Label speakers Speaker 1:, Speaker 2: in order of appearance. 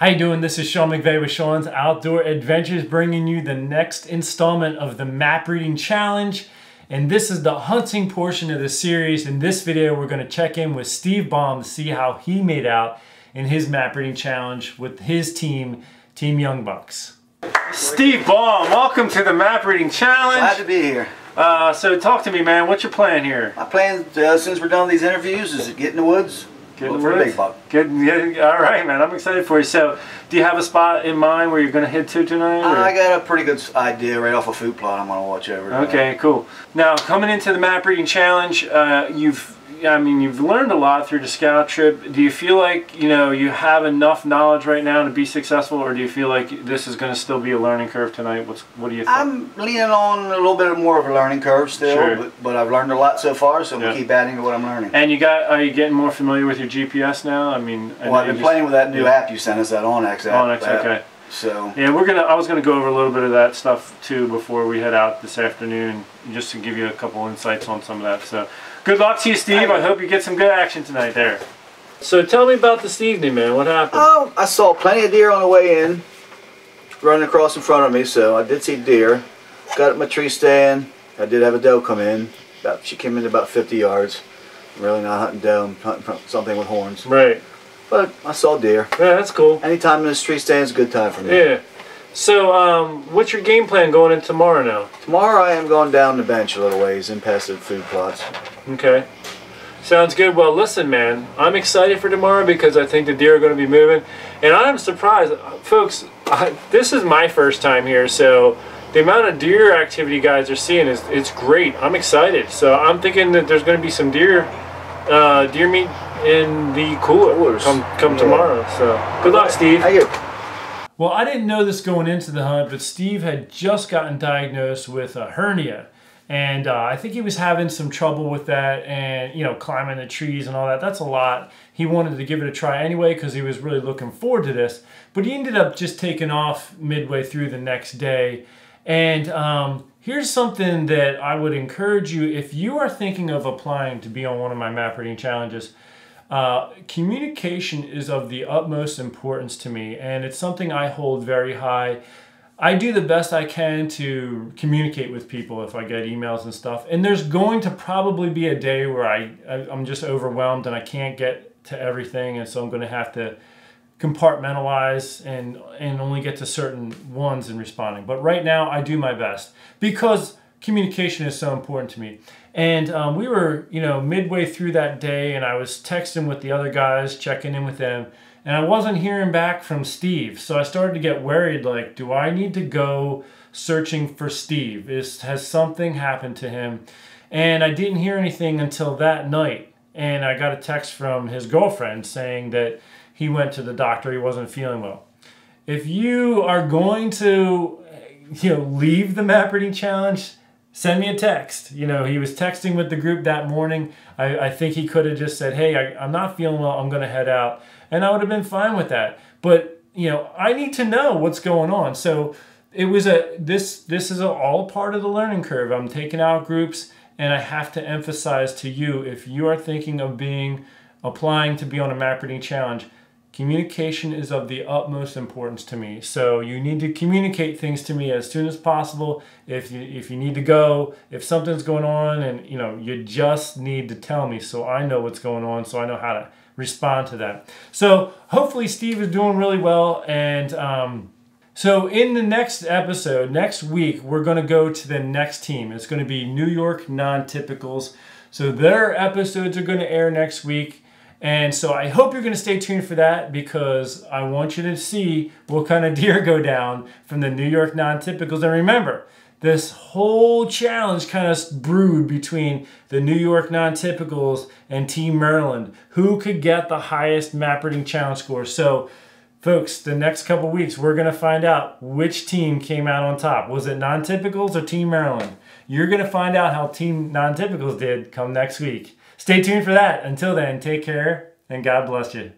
Speaker 1: How you doing? This is Sean McVeigh with Sean's Outdoor Adventures, bringing you the next installment of the map reading challenge. And this is the hunting portion of the series. In this video, we're going to check in with Steve Baum to see how he made out in his map reading challenge with his team, Team Young Bucks. Steve Baum, welcome to the map reading challenge.
Speaker 2: Glad to be here.
Speaker 1: So talk to me, man. What's your plan here?
Speaker 2: My plan, since we're done with these interviews, is to get in the woods. Look for a big buck.
Speaker 1: All right, man. I'm excited for you. So, do you have a spot in mind where you're going to head to tonight?
Speaker 2: I got a pretty good idea right off a food plot I'm going to watch over.
Speaker 1: Okay, cool. Now, coming into the map reading challenge, you've learned a lot through the scout trip. Do you feel like you have enough knowledge right now to be successful, or do you feel like this is going to still be a learning curve tonight? What do you think?
Speaker 2: I'm leaning on a little bit more of a learning curve still,
Speaker 1: sure.
Speaker 2: but I've learned a lot so far, so I'm going to keep adding to what I'm learning.
Speaker 1: And are you getting more familiar with your GPS now? I've
Speaker 2: been playing with that new app you sent us, that OnX app.
Speaker 1: Okay.
Speaker 2: So
Speaker 1: yeah, I was gonna go over a little bit of that stuff too before we head out this afternoon, just to give you a couple insights on some of that. So good luck to you, Steve. I hope you get some good action tonight there. So tell me about this evening, man. What happened?
Speaker 2: Oh, I saw plenty of deer on the way in, running across in front of me. So I did see deer. Got at my tree stand. I did have a doe come in. She came in about 50 yards. I'm really not hunting doe. I'm hunting something with horns.
Speaker 1: Right.
Speaker 2: But I saw deer.
Speaker 1: Yeah, that's cool.
Speaker 2: Anytime in this tree stand is a good time for me.
Speaker 1: Yeah. So, what's your game plan going in tomorrow now?
Speaker 2: Tomorrow I am going down the bench a little ways and past the food plots.
Speaker 1: Okay. Sounds good. Well, listen, man. I'm excited for tomorrow because I think the deer are going to be moving. And I'm surprised. Folks, this is my first time here, so the amount of deer activity you guys are seeing it's great. I'm excited. So I'm thinking that there's going to be some deer meat in the cooler come tomorrow. So good luck, Steve.
Speaker 2: Thank you.
Speaker 1: Well, I didn't know this going into the hunt, but Steve had just gotten diagnosed with a hernia, and I think he was having some trouble with that, and climbing the trees and all that. That's a lot. He wanted to give it a try anyway because he was really looking forward to this, but he ended up just taking off midway through the next day. And here's something that I would encourage you if you are thinking of applying to be on one of my map reading challenges. Communication is of the utmost importance to me, and it's something I hold very high. I do the best I can to communicate with people if I get emails and stuff, and there's going to probably be a day where I'm just overwhelmed and I can't get to everything, and so I'm going to have to compartmentalize and only get to certain ones in responding. But right now I do my best because communication is so important to me. And we were, midway through that day, and I was texting with the other guys, checking in with them, and I wasn't hearing back from Steve. So I started to get worried, like, do I need to go searching for Steve? Has something happened to him? And I didn't hear anything until that night. And I got a text from his girlfriend saying that he went to the doctor, he wasn't feeling well. If you are going to, leave the map reading challenge, send me a text. He was texting with the group that morning. I think he could have just said, hey, I'm not feeling well, I'm going to head out. And I would have been fine with that. But, I need to know what's going on. So it was this is all part of the learning curve. I'm taking out groups, and I have to emphasize to you, if you are thinking of applying to be on a map reading challenge, communication is of the utmost importance to me. So you need to communicate things to me as soon as possible. If you need to go, if something's going on, and you just need to tell me so I know what's going on, so I know how to respond to that. So hopefully Steve is doing really well. And so in the next episode, next week, we're going to go to the next team. It's going to be New York Non-Typicals. So their episodes are going to air next week. And so I hope you're going to stay tuned for that, because I want you to see what kind of deer go down from the New York Non-Typicals. And remember, this whole challenge kind of brewed between the New York Non-Typicals and Team Maryland. Who could get the highest map reading challenge score? So, folks, the next couple weeks, we're going to find out which team came out on top. Was it Non-Typicals or Team Maryland? You're going to find out how Team Non-Typicals did come next week. Stay tuned for that. Until then, take care and God bless you.